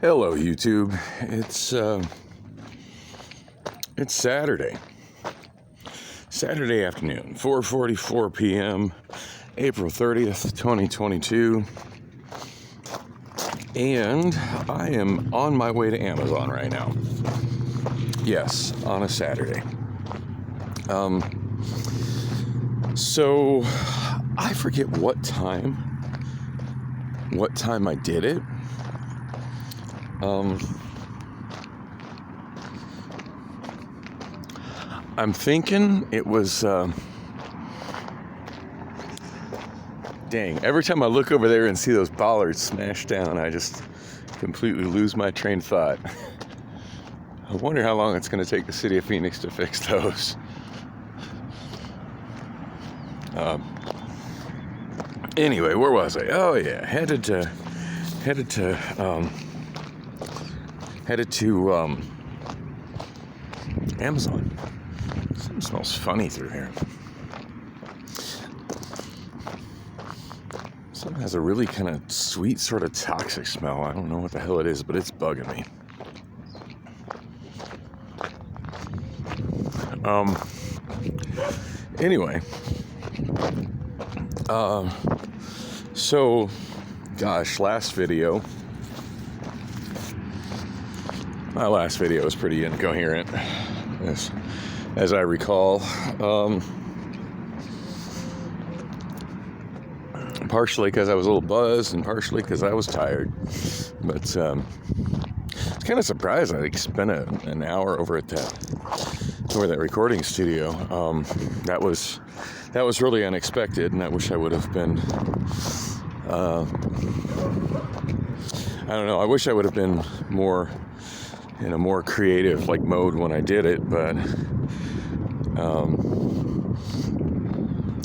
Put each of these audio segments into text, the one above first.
Hello, YouTube. It's Saturday afternoon, 4:44 p.m., April 30th, 2022, and I am on my way to Amazon right now. Yes, on a Saturday. So I forget what time I did it. I'm thinking it was, dang, every time I look over there and see those bollards smashed down, I just completely lose my train of thought. I wonder how long it's going to take the city of Phoenix to fix those. Anyway, where was I? Oh yeah, headed to Amazon. Something smells funny through here. Something has a really kind of sweet, sort of toxic smell. I don't know what the hell it is, but it's bugging me. Anyway. So, gosh, my last video was pretty incoherent, as I recall. Partially because I was a little buzzed, and partially because I was tired. But I was kind of surprised. I spent an hour over at that recording studio. That was really unexpected, and I wish I would have been. I don't know. I wish I would have been more in a more creative mode when I did it, but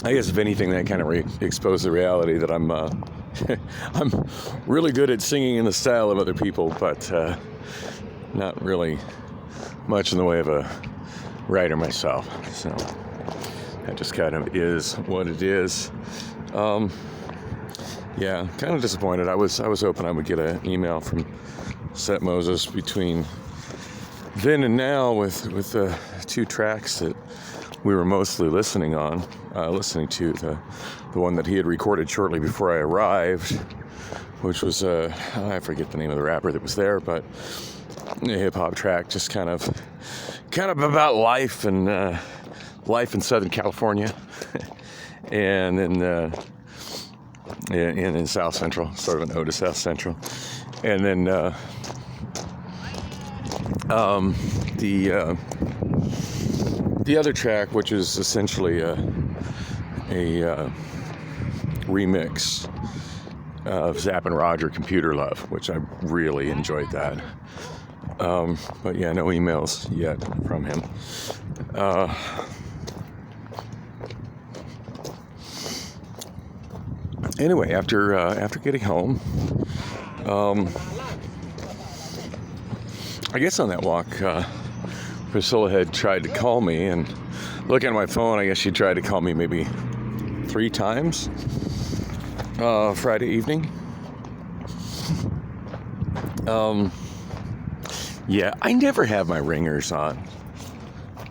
I guess if anything, that kind of exposed the reality that I'm really good at singing in the style of other people, but not really much in the way of a writer myself. So that just kind of is what it is. Yeah, kind of disappointed. I was hoping I would get an email from Set Moses between then and now with the two tracks that we were mostly listening to, the one that he had recorded shortly before I arrived, which was I forget the name of the rapper that was there, but a hip hop track, just kind of about life in Southern California, and then in South Central, sort of an ode to South Central, and then the other track, which is essentially a remix of Zapp and Roger, Computer Love, which I really enjoyed that. But yeah, no emails yet from him. Anyway, after getting home, I guess on that walk, Priscilla had tried to call me, and looking at my phone, I guess she tried to call me maybe 3 times Friday evening. Yeah, I never have my ringers on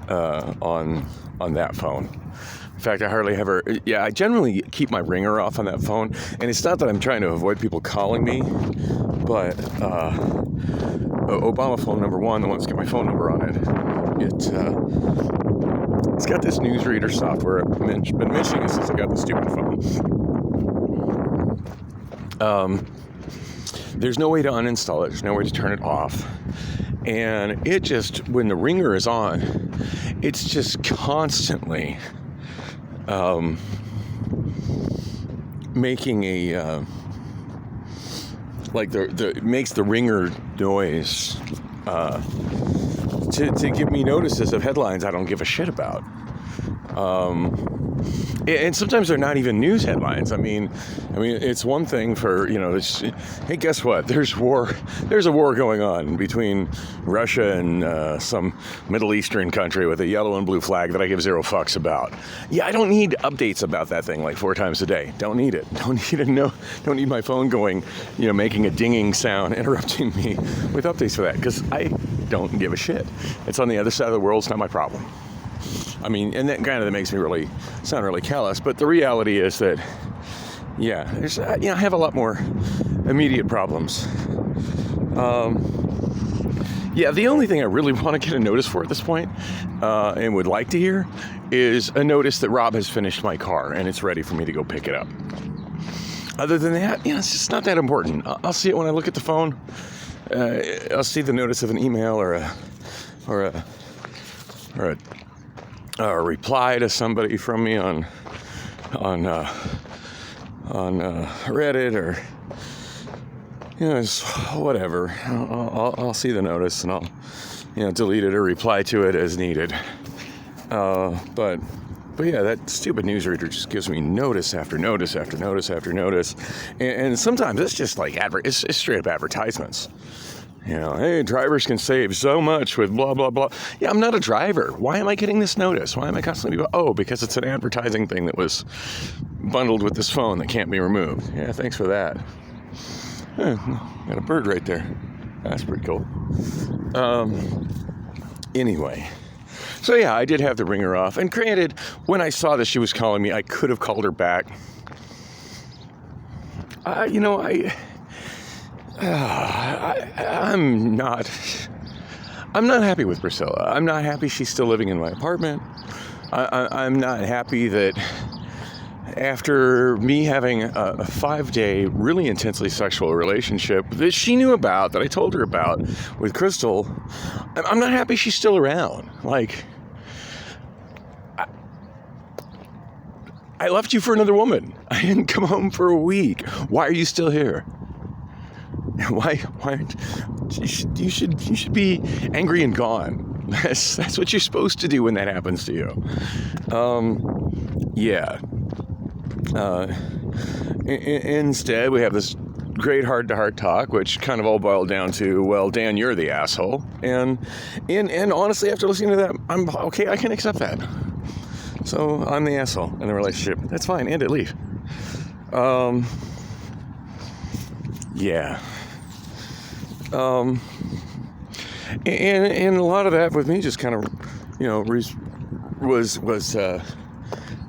that phone. In fact, I hardly ever. Yeah, I generally keep my ringer off on that phone, and it's not that I'm trying to avoid people calling me, but Obama phone number 1, the one that's got my phone number on it, it's got this newsreader software. I've been mentioning it since I got the stupid phone. There's no way to uninstall it. There's no way to turn it off. And it just, when the ringer is on, it's just constantly making a it makes the ringer noise to give me notices of headlines I don't give a shit about. And sometimes they're not even news headlines. I mean, it's one thing for, hey, guess what? There's a war going on between Russia and some Middle Eastern country with a yellow and blue flag that I give zero fucks about. Yeah, I don't need updates about that thing like 4 times a day. Don't need it. Don't need my phone going, making a dinging sound, interrupting me with updates for that, because I don't give a shit. It's on the other side of the world. It's not my problem. I mean, and that kind of makes me sound really callous, but the reality is that, there's, I have a lot more immediate problems. The only thing I really want to get a notice for at this point, and would like to hear, is a notice that Rob has finished my car and it's ready for me to go pick it up. Other than that, it's just not that important. I'll see it when I look at the phone. I'll see the notice of an email or a reply to somebody from me on Reddit, or it's whatever. I'll see the notice and I'll delete it or reply to it as needed. But that stupid newsreader just gives me notice after notice after notice after notice, and sometimes it's just like it's straight up advertisements. Hey, drivers can save so much with blah, blah, blah. Yeah, I'm not a driver. Why am I getting this notice? Why am I constantly because it's an advertising thing that was bundled with this phone that can't be removed. Yeah, thanks for that. Got a bird right there. That's pretty cool. Anyway. So yeah, I did have to ring her off. And granted, when I saw that she was calling me, I could have called her back. I'm not happy with Priscilla. I'm not happy she's still living in my apartment. I'm not happy that after me having a 5-day, really intensely sexual relationship that she knew about, that I told her about with Crystal, I'm not happy she's still around. Like, I left you for another woman. I didn't come home for a week. Why are you still here? Why aren't you should be angry and gone. That's what you're supposed to do when that happens to you. Instead, we have this great heart-to-heart talk, which kind of all boiled down to, well, Dan, you're the asshole. And honestly, after listening to that, I'm okay. I can accept that. So I'm the asshole in the relationship. That's fine. End it. Leave. And a lot of that with me just kind of, was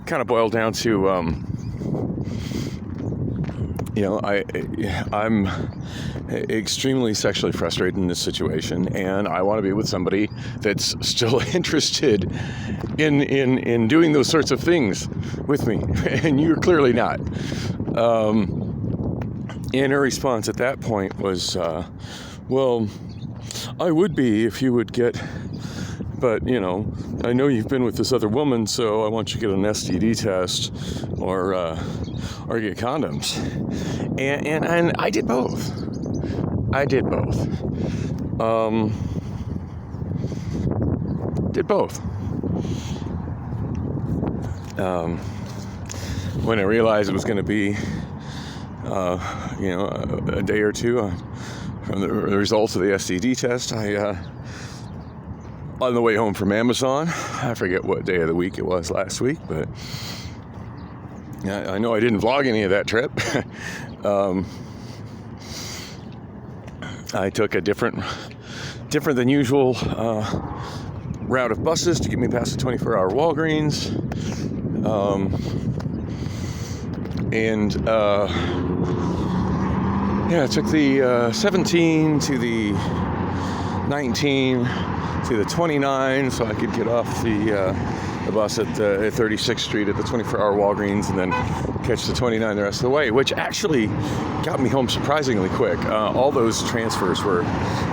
kind of boiled down to, I'm extremely sexually frustrated in this situation, and I want to be with somebody that's still interested in doing those sorts of things with me, and you're clearly not. And her response at that point was, well, I would be if you would get, but, I know you've been with this other woman, so I want you to get an STD test or get condoms. And I did both. When I realized it was going to be, a day or two from the results of the STD test, on the way home from Amazon, I forget what day of the week it was last week, but I know I didn't vlog any of that trip. I took a different than usual route of buses to get me past the 24-hour Walgreens. I took the 17 to the 19 to the 29 so I could get off the bus at 36th Street at the 24-hour Walgreens and then catch the 29 the rest of the way, which actually got me home surprisingly quick. All those transfers were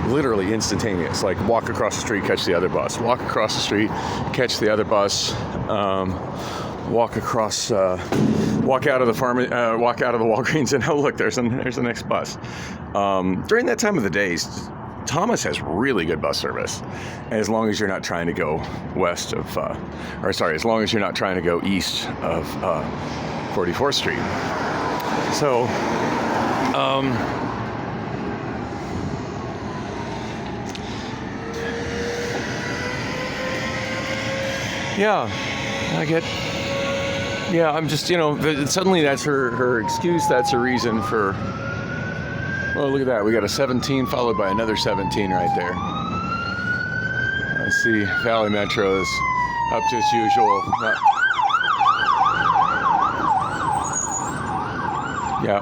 literally instantaneous. Like, walk across the street, catch the other bus. Walk across the street, catch the other bus. Walk out of the Walgreens, and oh look, there's the next bus. During that time of the day, Thomas has really good bus service, as long as you're not trying to go as long as you're not trying to go east of 44th Street. So, I'm just, suddenly that's her excuse, that's her reason for, oh, look at that, we got a 17 followed by another 17 right there. I see Valley Metro is up to its usual.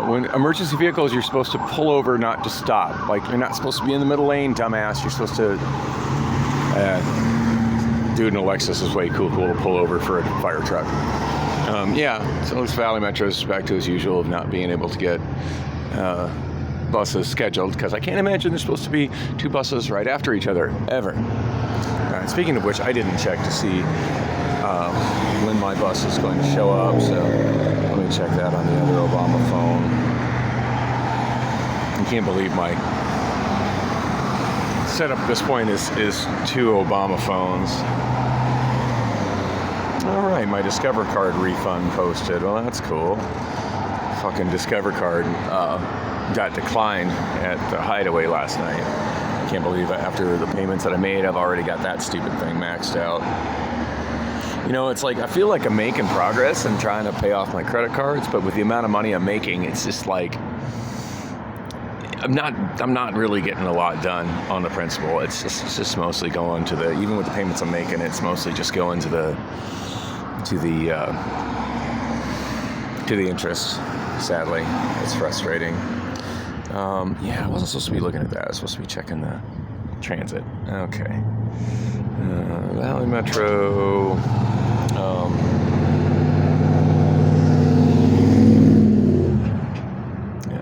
When emergency vehicles, you're supposed to pull over, not to stop. Like, you're not supposed to be in the middle lane, dumbass. You're supposed to... dude in a Lexus is way cool to pull over for a fire truck. So this Valley Metro is back to its usual of not being able to get buses scheduled, because I can't imagine there's supposed to be 2 buses right after each other, ever. Speaking of which, I didn't check to see when my bus is going to show up, so let me check that on the other Obama phone. I can't believe my setup at this point is 2 Obama phones. All right, my Discover card refund posted. Well, that's cool. Fucking Discover card got declined at the Hideaway last night. I can't believe after the payments that I made, I've already got that stupid thing maxed out. It's like I feel like I'm making progress and trying to pay off my credit cards, but with the amount of money I'm making, it's just like I'm not really getting a lot done on the principal. It's just mostly going to even with the payments I'm making, it's mostly just going to the interest. Sadly, it's frustrating. I wasn't supposed to be looking at that. I was supposed to be checking the transit. Okay. Valley Metro.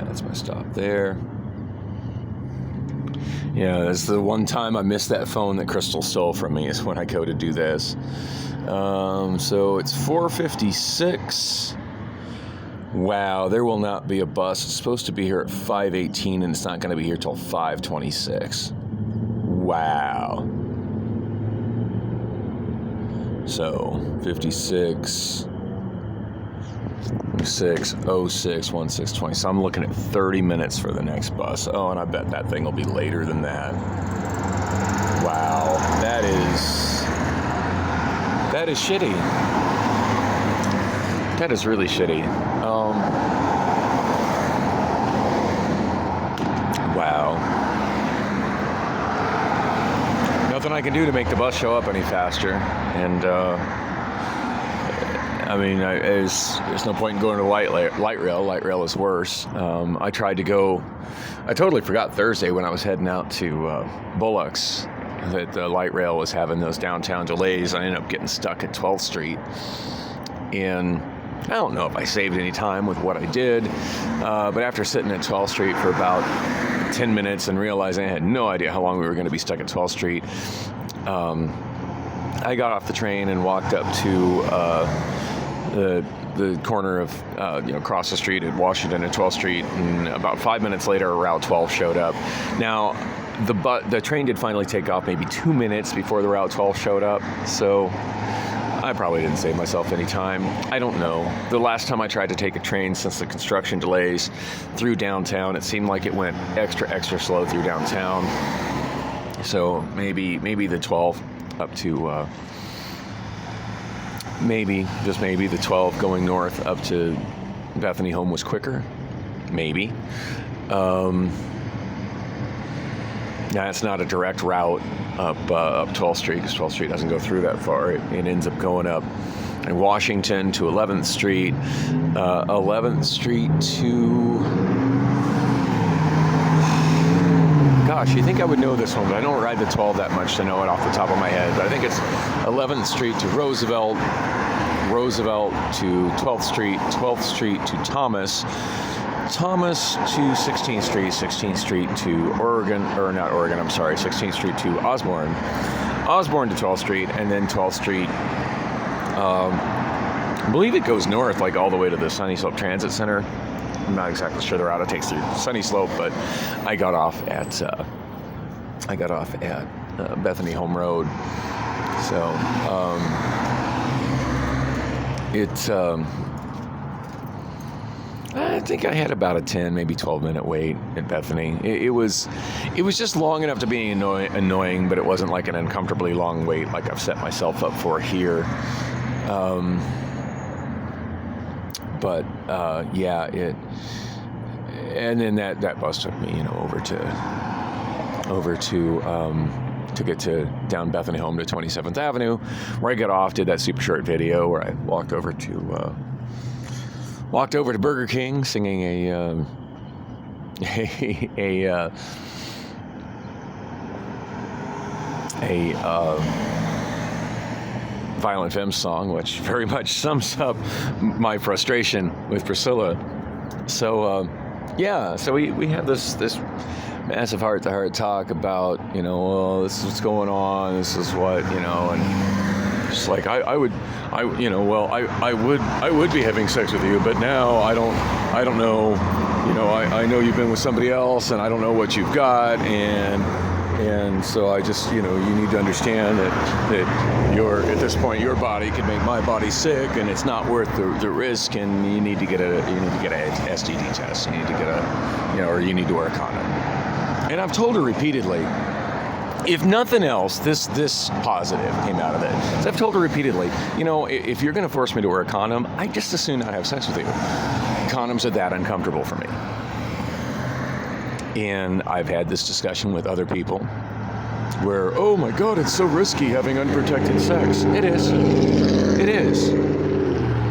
That's my stop there. That's the one time I missed that phone that Crystal stole from me, is when I go to do this. So it's 4:56. Wow, there will not be a bus. It's supposed to be here at 5:18, and it's not going to be here till 5:26. Wow. So 56, 06, 1620. So I'm looking at 30 minutes for the next bus. Oh, and I bet that thing will be later than that. Wow, that is shitty. That is really shitty. Wow. Nothing I can do to make the bus show up any faster. And, there's no point in going to light rail. Light rail is worse. I totally forgot Thursday when I was heading out to Bullocks that the light rail was having those downtown delays. I ended up getting stuck at 12th Street. And I don't know if I saved any time with what I did, but after sitting at 12th Street for about 10 minutes and realizing I had no idea how long we were going to be stuck at 12th Street, I got off the train and walked up to the corner of, across the street at Washington and 12th Street, and about 5 minutes later, Route 12 showed up. Now, the train did finally take off maybe 2 minutes before the Route 12 showed up, so I probably didn't save myself any time. I don't know. The last time I tried to take a train since the construction delays through downtown, it seemed like it went extra slow through downtown. So maybe the 12 up to, just maybe the 12 going north up to Bethany Home was quicker. Maybe. It's not a direct route up 12th Street, because 12th Street doesn't go through that far. It ends up going up in Washington to 11th Street, 11th Street to... Gosh, you think I would know this one, but I don't ride the 12 that much to know it off the top of my head. But I think it's 11th Street to Roosevelt to 12th Street, 12th Street to Thomas to 16th Street, 16th Street to 16th Street to Osborne to 12th Street, and then 12th Street, I believe it goes north, like all the way to the Sunny Slope Transit Center. I'm not exactly sure the route it takes through Sunny Slope, but I got off at I got off at Bethany Home Road. So I think I had about a 10, maybe 12-minute wait at Bethany. It was just long enough to be annoying, but it wasn't like an uncomfortably long wait like I've set myself up for here. And then that bus took me, over to get to down Bethany home to 27th Avenue, where I got off, did that super short video where I walked over to Burger King, singing a Violent Femmes song, which very much sums up my frustration with Priscilla. So so we had this massive heart-to-heart talk about, this is what's going on, this is what, and just like I would be having sex with you, but now I don't know, I know you've been with somebody else, and I don't know what you've got, and so I just, you need to understand that at this point your body could make my body sick, and it's not worth the risk, and you need to get a STD test, you need to get or you need to wear a condom. And I've told her repeatedly, if nothing else, this positive came out of it. So I've told her repeatedly, if you're going to force me to wear a condom, I just as soon not have sex with you. Condoms are that uncomfortable for me. And I've had this discussion with other people where, oh my God, it's so risky having unprotected sex. It is. It is.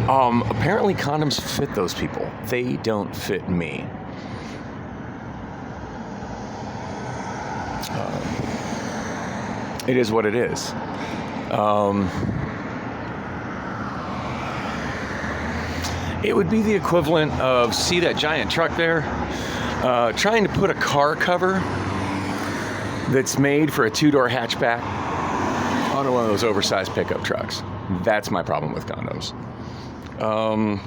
Apparently condoms fit those people. They don't fit me. It is what it is. It would be the equivalent of, see that giant truck there? Trying to put a car cover that's made for a two-door hatchback onto one of those oversized pickup trucks. That's my problem with condoms. On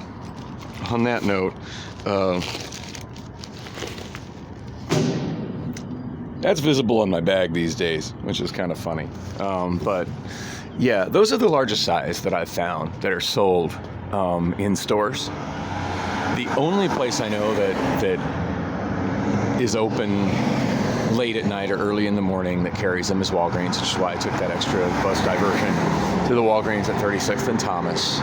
that note, that's visible on my bag these days, which is kind of funny. But yeah, those are the largest size that I've found that are sold in stores. The only place I know that is open late at night or early in the morning that carries them is Walgreens, which is why I took that extra bus diversion to the Walgreens at 36th and Thomas.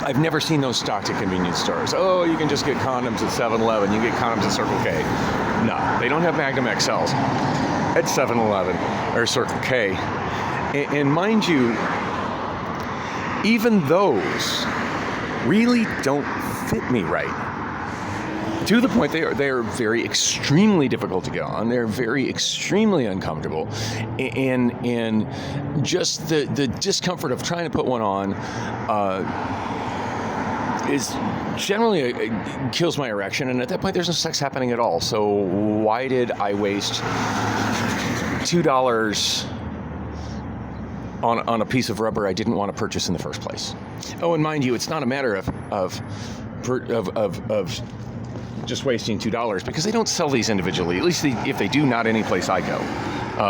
I've never seen those stocked at convenience stores. Oh, you can just get condoms at 7-Eleven. You can get condoms at Circle K. No, they don't have Magnum XLs at 7-Eleven or Circle K. And mind you, even those really don't fit me right. To the point they are very extremely difficult to get on. They're very extremely uncomfortable, and just the discomfort of trying to put one on is generally it kills my erection. And at that point, there's no sex happening at all. So why did I waste $2 on a piece of rubber I didn't want to purchase in the first place? Oh, and mind you, it's not a matter of just wasting $2 because they don't sell these individually. At least if they do, not any place I go.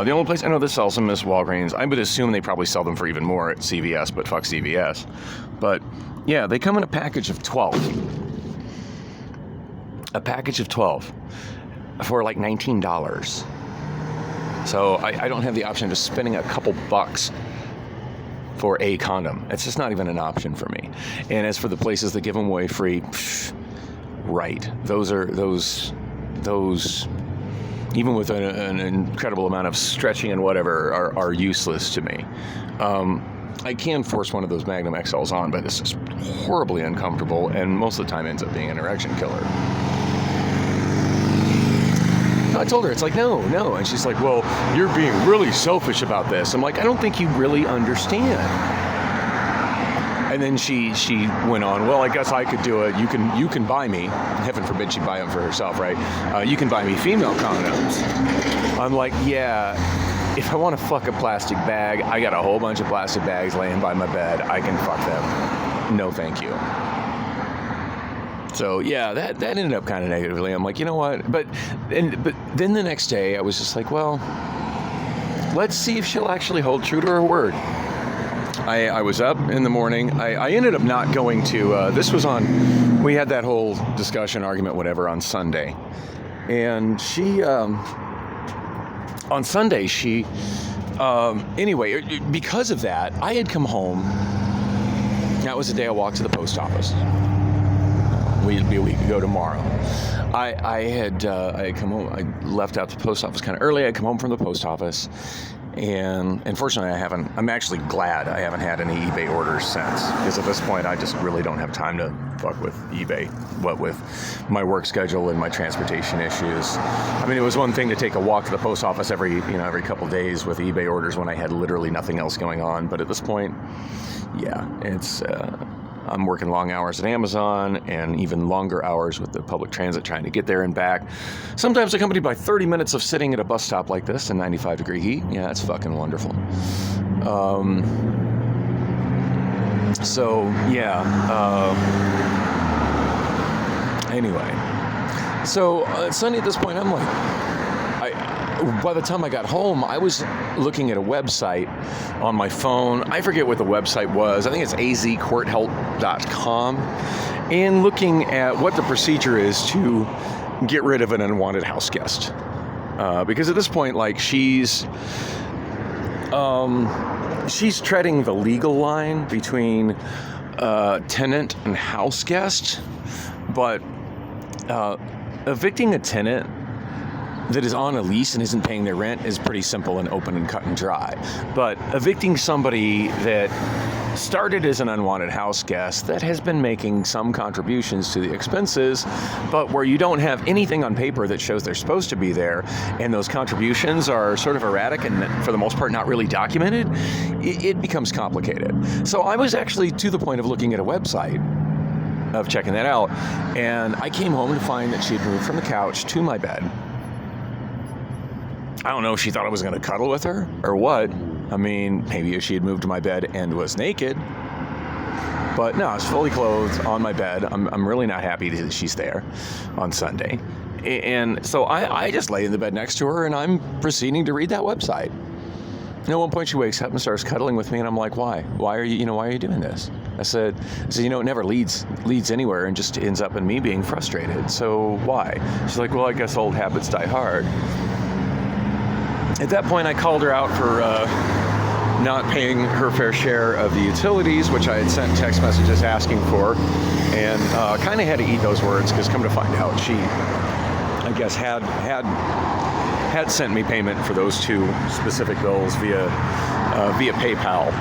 The only place I know that sells them is Walgreens. I would assume they probably sell them for even more at CVS, but fuck CVS. But yeah, they come in a package of 12. A package of 12 for like $19. So I don't have the option of just spending a couple bucks for a condom. It's just not even an option for me. And as for the places that give them away free, right. Those even with an incredible amount of stretching and whatever are useless to me. I can force one of those Magnum XLs on, but it's just horribly uncomfortable and most of the time ends up being an erection killer. I told her, it's like, no. And she's like, well, you're being really selfish about this. I'm like, I don't think you really understand. And then she went on, well, I guess I could do it. You can buy me, heaven forbid she'd buy them for herself, right? You can buy me female condoms. I'm like, yeah, if I want to fuck a plastic bag, I got a whole bunch of plastic bags laying by my bed. I can fuck them. No, thank you. So yeah, that ended up kind of negatively. I'm like, you know what? But then the next day, I was just like, well, let's see if she'll actually hold true to her word. I was up in the morning. I ended up not going to. This was on. We had that whole discussion, argument, whatever, on Sunday, and she. On Sunday, she. Anyway, because of that, I had come home. That was the day I walked to the post office. It'd be a week ago tomorrow. I had come home. I left out the post office kind of early. I come home from the post office, and unfortunately, I'm actually glad I haven't had any eBay orders since, because at this point, I just really don't have time to fuck with eBay. What with my work schedule and my transportation issues. I mean, it was one thing to take a walk to the post office every couple days with eBay orders when I had literally nothing else going on. But at this point, yeah, it's. I'm working long hours at Amazon and even longer hours with the public transit trying to get there and back. Sometimes accompanied by 30 minutes of sitting at a bus stop like this in 95-degree heat. Yeah, that's fucking wonderful. So, yeah. Anyway. So, Sunday at this point, I'm like... By the time I got home, I was looking at a website on my phone. I forget what the website was. I think it's azcourthelp.com, and looking at what the procedure is to get rid of an unwanted house guest. Because at this point, like, she's treading the legal line between tenant and house guest, but evicting a tenant that is on a lease and isn't paying their rent is pretty simple and open and cut and dry. But evicting somebody that started as an unwanted house guest that has been making some contributions to the expenses, but where you don't have anything on paper that shows they're supposed to be there, and those contributions are sort of erratic and for the most part not really documented, it becomes complicated. So I was actually to the point of looking at a website, of checking that out, and I came home to find that she had moved from the couch to my bed. I don't know if she thought I was going to cuddle with her or what. I mean, maybe if she had moved to my bed and was naked. But no, I was fully clothed on my bed. I'm really not happy that she's there on Sunday. And so I just lay in the bed next to her, and I'm proceeding to read that website. And at one point she wakes up and starts cuddling with me, and I'm like, why? Why are you doing this? I said, it never leads anywhere and just ends up in me being frustrated. So why? She's like, well, I guess old habits die hard. At that point, I called her out for not paying her fair share of the utilities, which I had sent text messages asking for, and kind of had to eat those words, because come to find out, she, I guess, had sent me payment for those two specific bills via PayPal.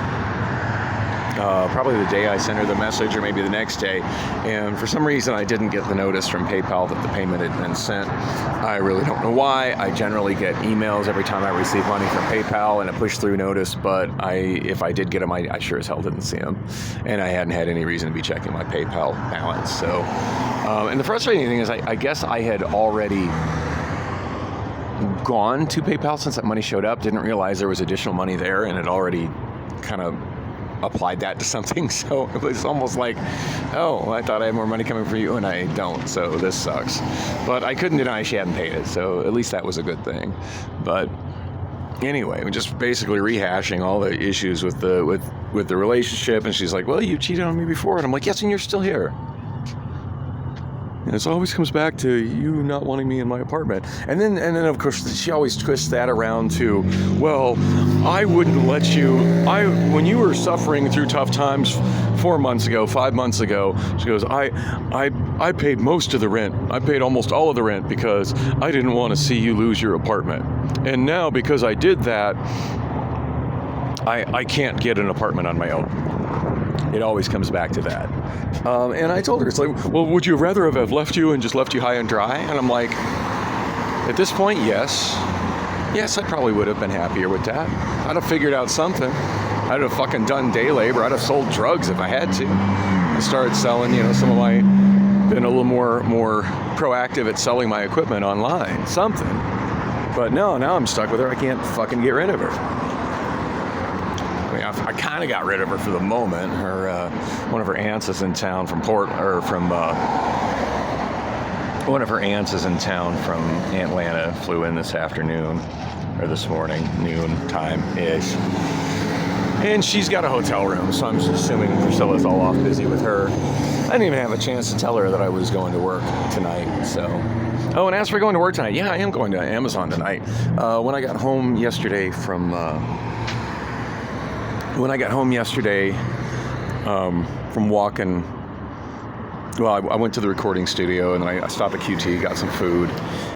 Probably the day I sent her the message, or maybe the next day, and for some reason I didn't get the notice from PayPal that the payment had been sent. I really don't know why. I generally get emails every time I receive money from PayPal and a push-through notice, but if I did get them, I sure as hell didn't see them, and I hadn't had any reason to be checking my PayPal balance. So, and the frustrating thing is, I guess I had already gone to PayPal since that money showed up, didn't realize there was additional money there, and had already kind of applied that to something. So it was almost like, oh, I thought I had more money coming for you, and I don't, so this sucks. But I couldn't deny she hadn't paid it, so at least that was a good thing. But anyway, we're just basically rehashing all the issues with the relationship, and she's like, well, you cheated on me before, and I'm like, yes, and you're still here. And it always comes back to you not wanting me in my apartment. And then of course she always twists that around to, well, I wouldn't let you, when you were suffering through tough times 4 months ago, 5 months ago, she goes, I paid most of the rent. I paid almost all of the rent because I didn't want to see you lose your apartment. And now because I did that, I can't get an apartment on my own. It always comes back to that. And I told her, it's like, well, would you rather have left you and just left you high and dry? And I'm like, at this point, yes. Yes, I probably would have been happier with that. I'd have figured out something. I'd have fucking done day labor. I'd have sold drugs if I had to. I started selling, been a little more proactive at selling my equipment online. Something. But no, now I'm stuck with her. I can't fucking get rid of her. I kind of got rid of her for the moment. Her one of her aunts is in town from one of her aunts is in town from Atlanta, flew in this afternoon, or this morning, noon time-ish. And she's got a hotel room, so I'm just assuming Priscilla's all off busy with her. I didn't even have a chance to tell her that I was going to work tonight, so. Oh, and as for going to work tonight, yeah, I am going to Amazon tonight. When I got home yesterday from walking, well, I went to the recording studio and then I stopped at QT, got some food,